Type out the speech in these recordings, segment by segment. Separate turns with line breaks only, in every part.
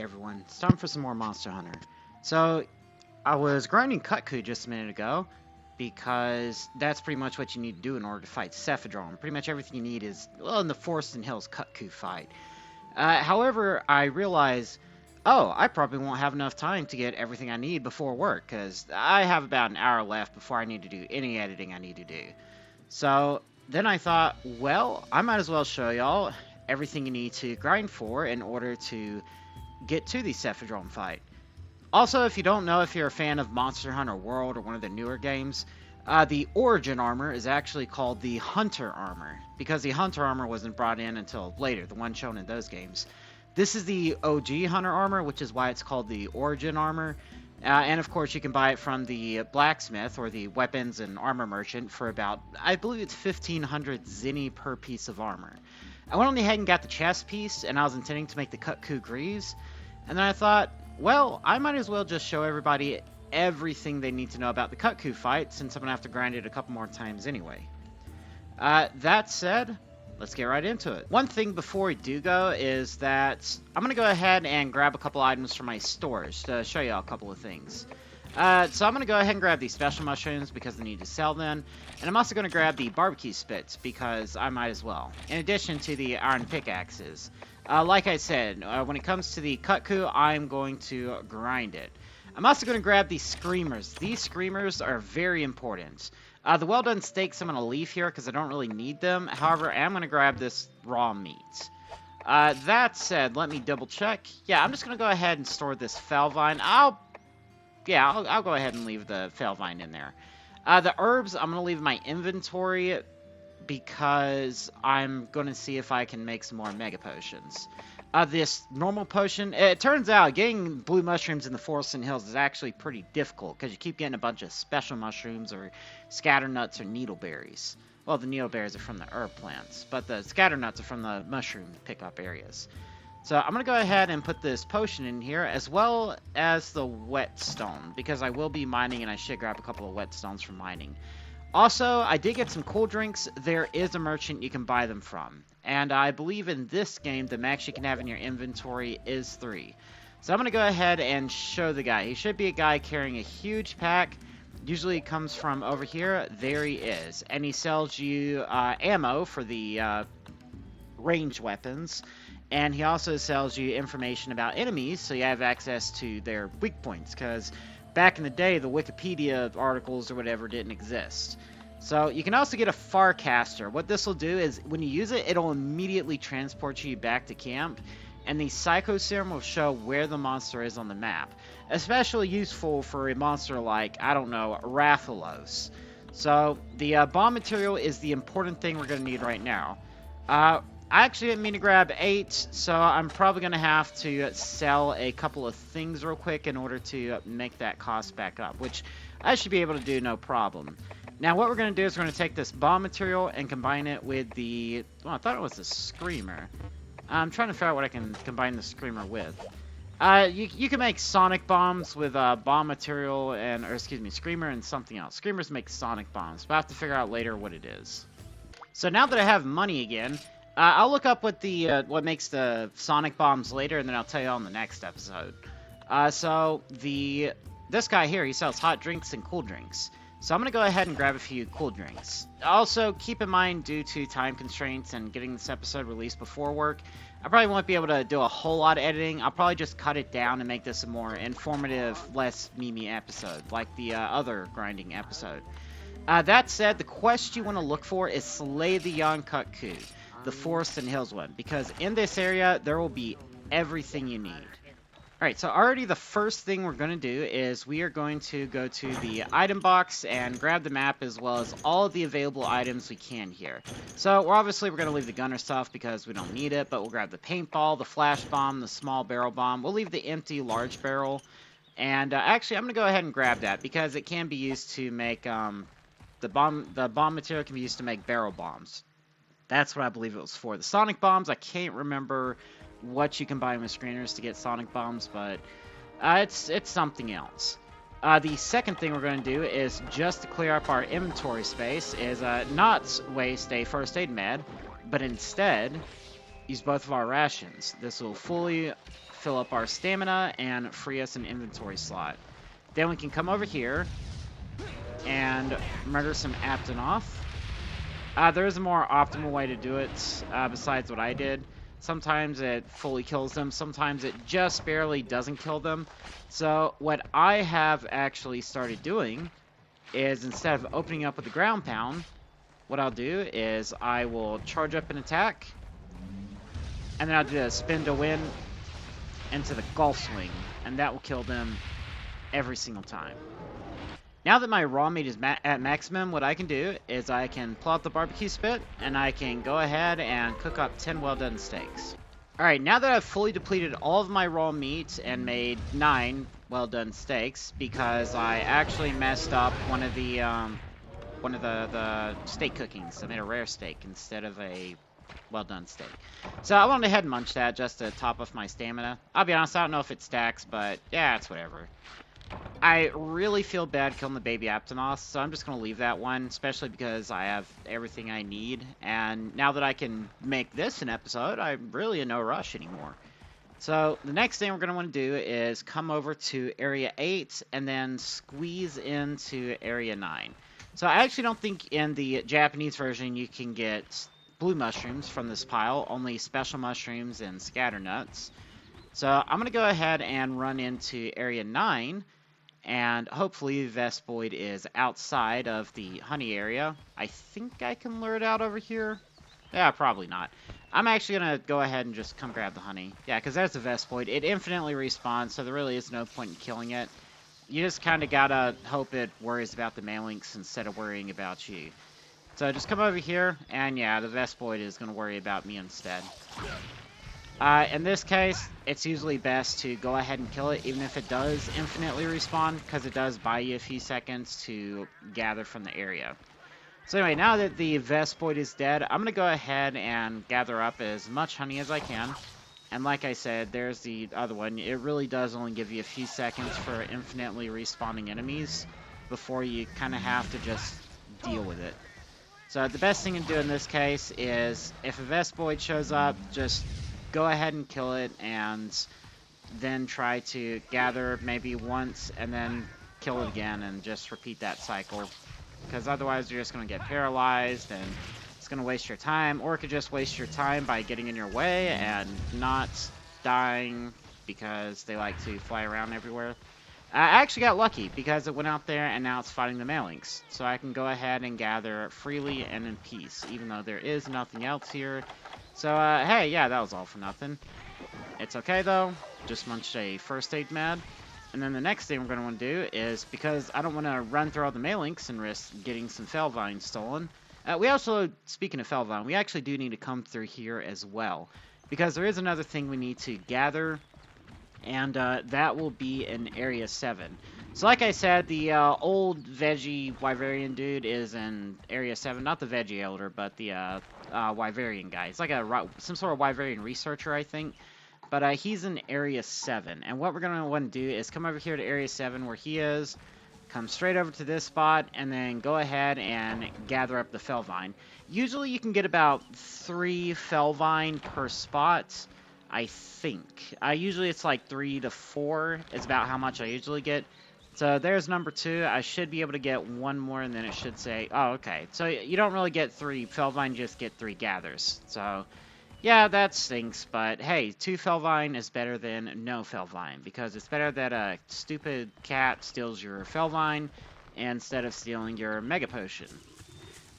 everyone, it's time for some more Monster Hunter. So, I was grinding Kutku just a minute ago, because that's pretty much what you need to do in order to fight Cephadron. Pretty much everything you need is, well, in the Forest and Hills Kutku fight. However, I realized, oh, I probably won't have enough time to get everything I need before work, because I have about an hour left before I need to do any editing I need to do. So, then I thought, well, I might as well show y'all everything you need to grind for in order to get to the Cephadron fight. Also, if you don't know, if you're a fan of Monster Hunter World or one of the newer games, the Origin armor is actually called the Hunter armor, because the Hunter armor wasn't brought in until later, the one shown in those games. This is the OG Hunter armor, which is why it's called the Origin armor. And of course, you can buy it from the blacksmith or the weapons and armor merchant for about, I believe it's 1,500 zenny per piece of armor. I went on ahead and got the chest piece, and I was intending to make the Kutku Greaves. And then I thought, well, I might as well just show everybody everything they need to know about the Kutku fight, since I'm going to have to grind it a couple more times anyway. That said, let's get right into it. One thing before we do go is that I'm going to go ahead and grab a couple items from my storage to show you a couple of things. So I'm going to go ahead and grab these special mushrooms because I need to sell them. And I'm also going to grab the barbecue spits because I might as well. In addition to the iron pickaxes. Like I said, when it comes to the Kutku, I'm going to grind it. I'm also going to grab these screamers. These screamers are very important. The well-done steaks I'm going to leave here because I don't really need them. However, I am going to grab this raw meat. That said, let me double check. Yeah, I'm just going to go ahead and store this Felvine. I'll go ahead and leave the Felvine in there. The herbs, I'm going to leave in my inventory because I'm going to see if I can make some more Mega Potions. This normal potion, it turns out getting blue mushrooms in the forests and hills is actually pretty difficult because you keep getting a bunch of special mushrooms or scatter nuts or needleberries. Well, the needleberries are from the herb plants, but the scatter nuts are from the mushroom pickup areas. So I'm going to go ahead and put this potion in here, as well as the whetstone, because I will be mining and I should grab a couple of whetstones from mining. Also, I did get some cool drinks. There is a merchant you can buy them from. And I believe in this game, the max you can have in your inventory is 3. So I'm going to go ahead and show the guy. He should be a guy carrying a huge pack. Usually it comes from over here. There he is. And he sells you ammo for the range weapons. And he also sells you information about enemies, so you have access to their weak points, because back in the day, the Wikipedia articles or whatever didn't exist. So you can also get a Farcaster. What this will do is, when you use it, it'll immediately transport you back to camp, and the Psycho Serum will show where the monster is on the map. Especially useful for a monster like, I don't know, Rathalos. So the bomb material is the important thing we're going to need right now. I actually didn't mean to grab 8, so I'm probably going to have to sell a couple of things real quick in order to make that cost back up, which I should be able to do no problem. Now, what we're going to do is we're going to take this bomb material and combine it with the... Well, I thought it was the Screamer. I'm trying to figure out what I can combine the Screamer with. You can make sonic bombs with bomb material and... Or, excuse me, Screamer and something else. Screamers make sonic bombs, but I have to figure out later what it is. So now that I have money again... I'll look up what the what makes the sonic bombs later, and then I'll tell you on the next episode. This guy here, he sells hot drinks and cool drinks. So I'm going to go ahead and grab a few cool drinks. Also, keep in mind, due to time constraints and getting this episode released before work, I probably won't be able to do a whole lot of editing. I'll probably just cut it down and make this a more informative, less memey episode, like the other grinding episode. That said, the quest you want to look for is Slay the Young Kutku. The Forest and Hills one, because in this area there will be everything you need. Alright, so already the first thing we're going to do is we are going to go to the item box and grab the map as well as all of the available items we can here. So we're going to leave the gunner stuff because we don't need it, but we'll grab the paintball, the flash bomb, the small barrel bomb. We'll leave the empty large barrel, and actually I'm going to go ahead and grab that because it can be used to make the bomb material can be used to make barrel bombs. That's what I believe it was for. The sonic bombs, I can't remember what you can buy with screeners to get sonic bombs, but it's something else. The second thing we're going to do is, just to clear up our inventory space, is not waste a first aid med, but instead use both of our rations. This will fully fill up our stamina and free us an inventory slot. Then we can come over here and murder some Aptonoth. There's a more optimal way to do it besides what I did. Sometimes it fully kills them, sometimes it just barely doesn't kill them. So what I have actually started doing is instead of opening up with the ground pound, what I'll do is I will charge up an attack, and then I'll do a spin to win into the golf swing, and that will kill them every single time. Now that my raw meat is at maximum, what I can do is I can pull out the barbecue spit, and I can go ahead and cook up 10 well-done steaks. Alright, now that I've fully depleted all of my raw meat and made 9 well-done steaks, because I actually messed up one of the steak cookings. I made a rare steak instead of a well-done steak. So I went ahead and munched that just to top off my stamina. I'll be honest, I don't know if it stacks, but yeah, it's whatever. I really feel bad killing the baby Aptonoth, so I'm just going to leave that one, especially because I have everything I need, and now that I can make this an episode, I'm really in no rush anymore. So the next thing we're going to want to do is come over to Area 8 and then squeeze into Area 9. So I actually don't think in the Japanese version you can get blue mushrooms from this pile, only special mushrooms and scatter nuts. So I'm going to go ahead and run into Area 9, and hopefully Vespoid is outside of the honey area. I think I can lure it out over here. Yeah, probably not. I'm actually going to go ahead and just come grab the honey. Yeah, because there's the Vespoid. It infinitely respawns, so there really is no point in killing it. You just kind of got to hope it worries about the Malinx instead of worrying about you. So just come over here, and yeah, the Vespoid is going to worry about me instead. In this case, it's usually best to go ahead and kill it, even if it does infinitely respawn, because it does buy you a few seconds to gather from the area. So anyway, now that the Vespoid is dead, I'm going to go ahead and gather up as much honey as I can. And like I said, there's the other one. It really does only give you a few seconds for infinitely respawning enemies before you kind of have to just deal with it. So the best thing to do in this case is, if a Vespoid shows up, just go ahead and kill it, and then try to gather maybe once, and then kill it again, and just repeat that cycle. Because otherwise you're just going to get paralyzed, and it's going to waste your time, or it could just waste your time by getting in your way and not dying because they like to fly around everywhere. I actually got lucky because it went out there and now it's fighting the Malinx. So I can go ahead and gather freely and in peace, even though there is nothing else here. So, hey, yeah, that was all for nothing. It's okay, though. Just munched a first aid med. And then the next thing we're going to want to do is, because I don't want to run through all the Malinx and risk getting some Felvine stolen. We also, speaking of Felvine, we actually do need to come through here as well. Because there is another thing we need to gather, and that will be in Area 7. So like I said, the old veggie Wyverian dude is in Area 7. Not the veggie elder, but the Wyverian guy. It's like some sort of Wyverian researcher, I think. But he's in Area 7. And what we're going to want to do is come over here to Area 7 where he is, come straight over to this spot, and then go ahead and gather up the Felvine. Usually you can get about 3 Felvine per spot, I think. Usually it's like 3 to 4 is about how much I usually get. So there's number 2. I should be able to get 1 more, and then it should say, oh, okay. So you don't really get 3 Felvine, just get 3 gathers. So yeah, that stinks, but hey, 2 Felvine is better than no Felvine, because it's better that a stupid cat steals your Felvine instead of stealing your Mega Potion.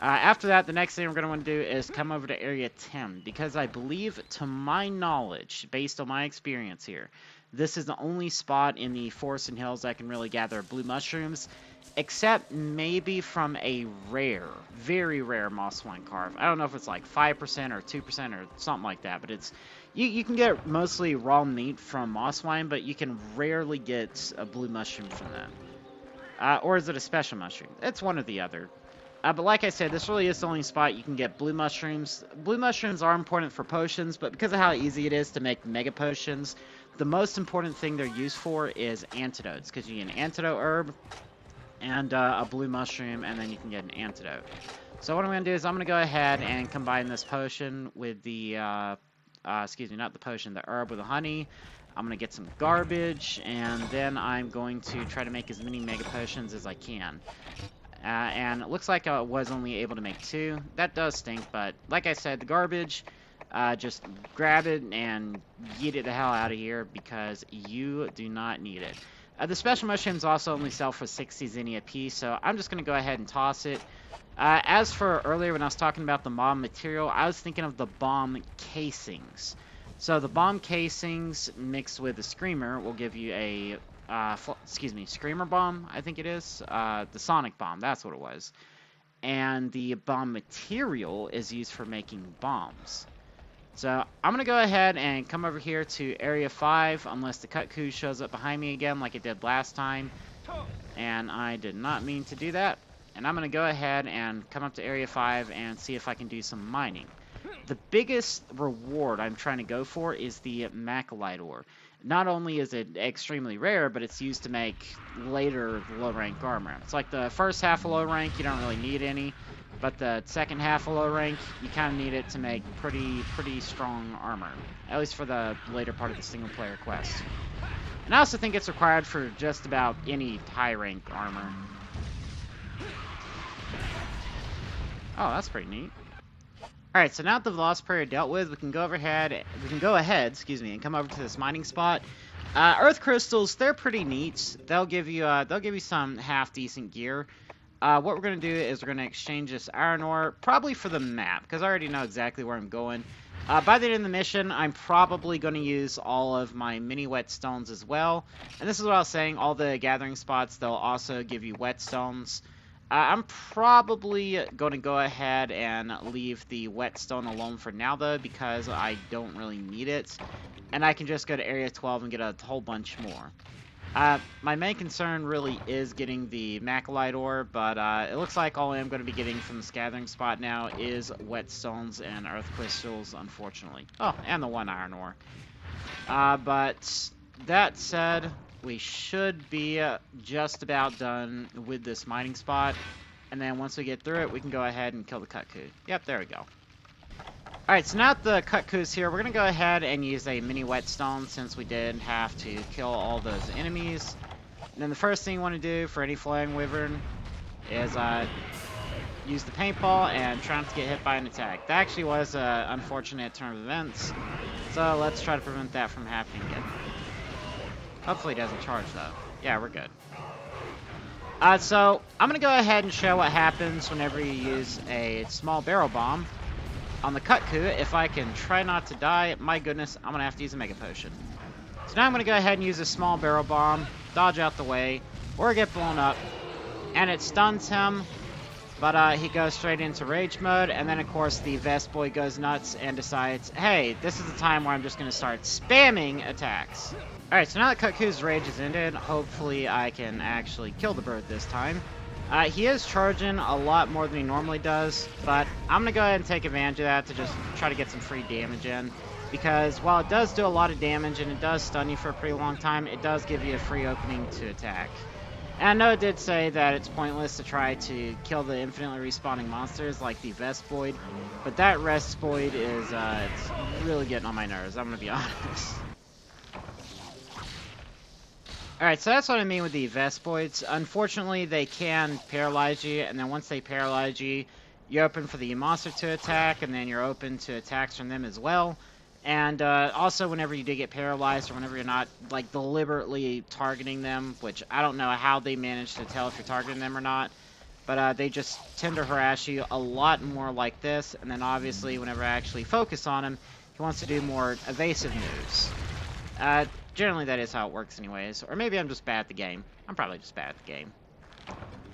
After that, the next thing we're going to want to do is come over to Area 10, because I believe, to my knowledge, based on my experience here, this is the only spot in the Forest and Hills that can really gather blue mushrooms, except maybe from a rare, very rare moss wine carve. I don't know if it's like 5% or 2% or something like that, but it's you can get mostly raw meat from moss wine, but you can rarely get a blue mushroom from that. Or is it a special mushroom? It's one or the other. But like I said, this really is the only spot you can get blue mushrooms. Blue mushrooms are important for potions, but because of how easy it is to make mega potions, the most important thing they're used for is antidotes, because you get an antidote herb and a blue mushroom, and then you can get an antidote. So what I'm going to do is I'm going to go ahead and combine this potion with the, excuse me, not the potion, the herb with the honey. I'm going to get some garbage, and then I'm going to try to make as many mega potions as I can. And it looks like I was only able to make 2. That does stink, but like I said, the garbage, just grab it and yeet it the hell out of here because you do not need it. The special mushrooms also only sell for 60 zenny a piece, so I'm just going to go ahead and toss it. As for earlier when I was talking about the bomb material, I was thinking of the bomb casings. So the bomb casings mixed with the screamer will give you a Screamer Bomb, I think it is. The Sonic Bomb, that's what it was. And the bomb material is used for making bombs. So I'm going to go ahead and come over here to Area 5, unless the Cuckoo shows up behind me again like it did last time. And I did not mean to do that. And I'm going to go ahead and come up to Area 5 and see if I can do some mining. The biggest reward I'm trying to go for is the Macalite ore. Not only is it extremely rare, but it's used to make later low-rank armor. It's like the first half of low rank, you don't really need any, but the second half of low rank, you kind of need it to make pretty strong armor, at least for the later part of the single-player quest. And I also think it's required for just about any high-rank armor. Oh, that's pretty neat. Alright, so now that the Velocipator are dealt with, we can go ahead, and come over to this mining spot. Earth crystals, they're pretty neat. They'll give you some half-decent gear. What we're going to do is we're going to exchange this iron ore, probably for the map, because I already know exactly where I'm going. By the end of the mission, I'm probably going to use all of my mini whetstones as well. And this is what I was saying, all the gathering spots, they'll also give you whetstones. I'm probably going to go ahead and leave the whetstone alone for now, though, because I don't really need it. And I can just go to Area 12 and get a whole bunch more. My main concern really is getting the Macalite ore, but it looks like all I'm going to be getting from this gathering spot now is whetstones and earth crystals, unfortunately. Oh, and the 1 iron ore. But that said, we should be just about done with this mining spot. And then once we get through it, we can go ahead and kill the Cuckoo. Yep, there we go. Alright, so now that the Cuckoo's here, we're going to go ahead and use a mini whetstone since we did have to kill all those enemies. And then the first thing you want to do for any flying wyvern is use the paintball and try not to get hit by an attack. That actually was an unfortunate turn of events, so let's try to prevent that from happening again. Hopefully it doesn't charge, though. Yeah, we're good. So I'm going to go ahead and show what happens whenever you use a small barrel bomb on the Cuckoo. If I can try not to die, my goodness, I'm going to have to use a Mega Potion. So now I'm going to go ahead and use a small barrel bomb, dodge out the way, or get blown up, and it stuns him, but he goes straight into rage mode, and then of course the Vest Boy goes nuts and decides, hey, this is the time where I'm just going to start spamming attacks. Alright, so now that Cuckoo's rage is ended, hopefully I can actually kill the bird this time. He is charging a lot more than he normally does, but I'm going to go ahead and take advantage of that to just try to get some free damage in. Because while it does do a lot of damage and it does stun you for a pretty long time, it does give you a free opening to attack. And I know it did say that it's pointless to try to kill the infinitely respawning monsters like the Vespoid, but that Vespoid is it's really getting on my nerves, I'm going to be honest. Alright, so that's what I mean with the Vespoids. Unfortunately, they can paralyze you, and then once they paralyze you, you're open for the monster to attack, and then you're open to attacks from them as well. And also, whenever you do get paralyzed, or whenever you're not, like, deliberately targeting them, which I don't know how they manage to tell if you're targeting them or not, but they just tend to harass you a lot more like this, and then obviously, whenever I actually focus on him, he wants to do more evasive moves. Generally, that is how it works anyways. Or maybe I'm just bad at the game. I'm probably just bad at the game.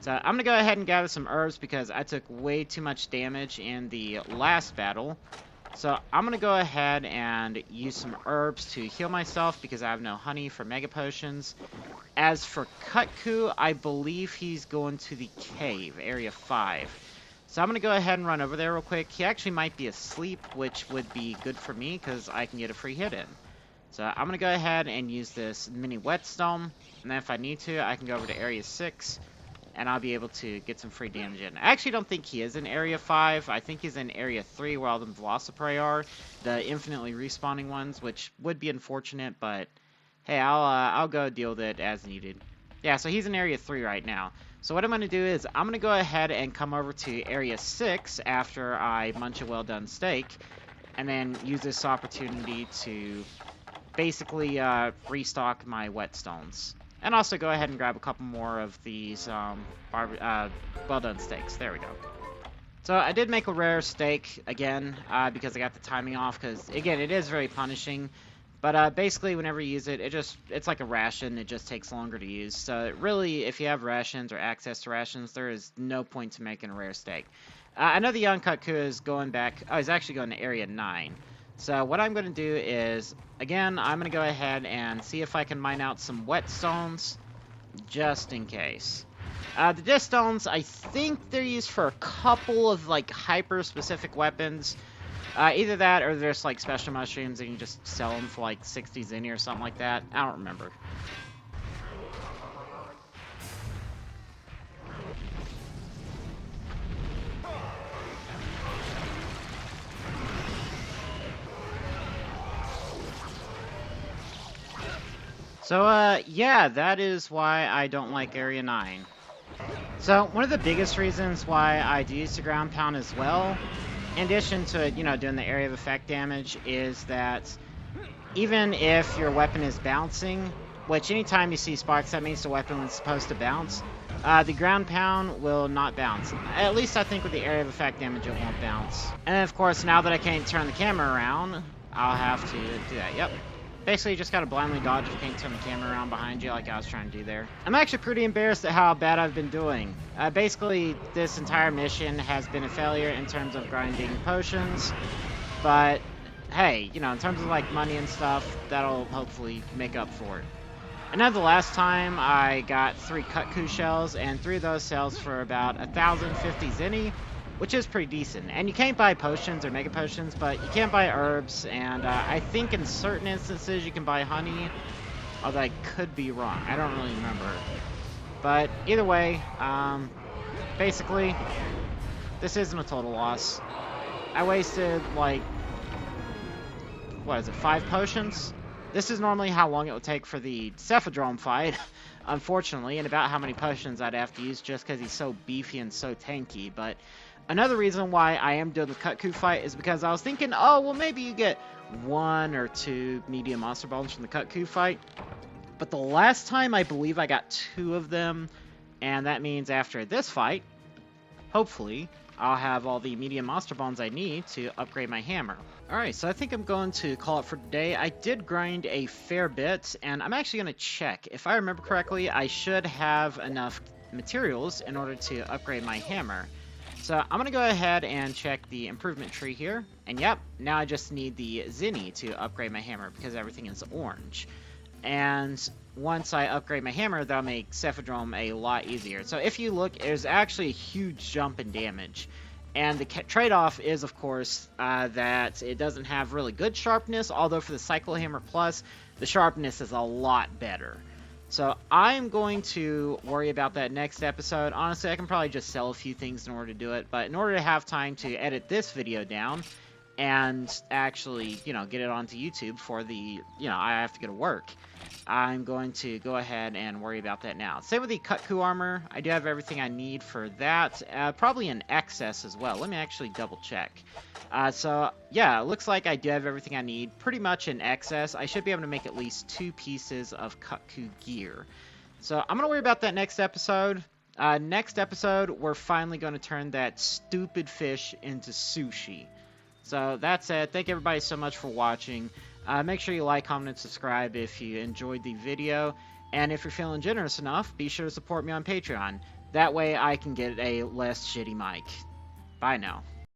So I'm going to go ahead and gather some herbs because I took way too much damage in the last battle. So I'm going to go ahead and use some herbs to heal myself because I have no honey for Mega Potions. As for Cuckoo, I believe he's going to the cave, Area 5. So I'm going to go ahead and run over there real quick. He actually might be asleep, which would be good for me because I can get a free hit in. So I'm going to go ahead and use this mini whetstone, and then if I need to, I can go over to Area 6, and I'll be able to get some free damage in. I actually don't think he is in Area 5. I think he's in Area 3 where all the Velocipator are, the infinitely respawning ones, which would be unfortunate, but hey, I'll go deal with it as needed. Yeah, so he's in Area 3 right now. So what I'm going to do is I'm going to go ahead and come over to Area 6 after I munch a well-done steak, and then use this opportunity to basically restock my whetstones. And also go ahead and grab a couple more of these well-done steaks. There we go. So I did make a rare steak again because I got the timing off, because again, it is very punishing. But basically, whenever you use it, it's like a ration. It just takes longer to use. So really, if you have rations or access to rations, there is no point to making a rare steak. I know the young Kutku is going back. Oh, he's actually going to Area 9. So what I'm going to do is, again, I'm going to go ahead and see if I can mine out some whetstones, just in case. The disc stones, I think they're used for a couple of, like, hyper-specific weapons. Either that, or there's, like, special mushrooms, and you can just sell them for, like, 60 zinni or something like that. I don't remember. So, yeah, that is why I don't like Area 9. So, one of the biggest reasons why I do use the ground pound as well, in addition to, you know, doing the area of effect damage, is that even if your weapon is bouncing, which anytime you see sparks, that means the weapon is supposed to bounce, the ground pound will not bounce. At least I think with the area of effect damage, it won't bounce. And then, of course, now that I can't turn the camera around, I'll have to do that. Yep. Basically, you just gotta blindly dodge if you can't turn the camera around behind you like I was trying to do there. I'm actually pretty embarrassed at how bad I've been doing. Basically, this entire mission has been a failure in terms of grinding potions, but hey, you know, in terms of like money and stuff, that'll hopefully make up for it. I know the last time I got 3 Kutku shells, and 3 of those sells for about 1,050 zinni, which is pretty decent. And you can't buy potions or mega potions, but you can buy herbs, and I think in certain instances you can buy honey, although I could be wrong. I don't really remember. But either way, basically, this isn't a total loss. I wasted, like, what is it, 5 potions? This is normally how long it would take for the Cephadrome fight, unfortunately, and about how many potions I'd have to use just because he's so beefy and so tanky. But another reason why I am doing the Kutku fight is because I was thinking, oh, well, maybe you get 1 or 2 medium monster bones from the Kutku fight. But the last time, I believe I got 2 of them, and that means after this fight, hopefully, I'll have all the medium monster bones I need to upgrade my hammer. Alright, so I think I'm going to call it for today. I did grind a fair bit, and I'm actually going to check. If I remember correctly, I should have enough materials in order to upgrade my hammer. So I'm going to go ahead and check the improvement tree here. And yep, now I just need the zinni to upgrade my hammer because everything is orange. And once I upgrade my hammer, that'll make Cephadrome a lot easier. So if you look, there's actually a huge jump in damage. And the trade-off is, of course, that it doesn't have really good sharpness, although for the Cycle Hammer Plus, the sharpness is a lot better. So I'm going to worry about that next episode. Honestly, I can probably just sell a few things in order to do it, but in order to have time to edit this video down and actually, you know, get it onto YouTube for the, you know, I have to go to work, I'm going to go ahead and worry about that now. Same with the Kutku armor. I do have everything I need for that. Probably in excess as well. Let me actually double check. So, yeah, it looks like I do have everything I need pretty much in excess. I should be able to make at least 2 pieces of Kutku gear. So, I'm going to worry about that next episode. Next episode, we're finally going to turn that stupid fish into sushi. So, that's it. Thank everybody so much for watching. Make sure you like, comment, and subscribe if you enjoyed the video. And if you're feeling generous enough, be sure to support me on Patreon. That way I can get a less shitty mic. Bye now.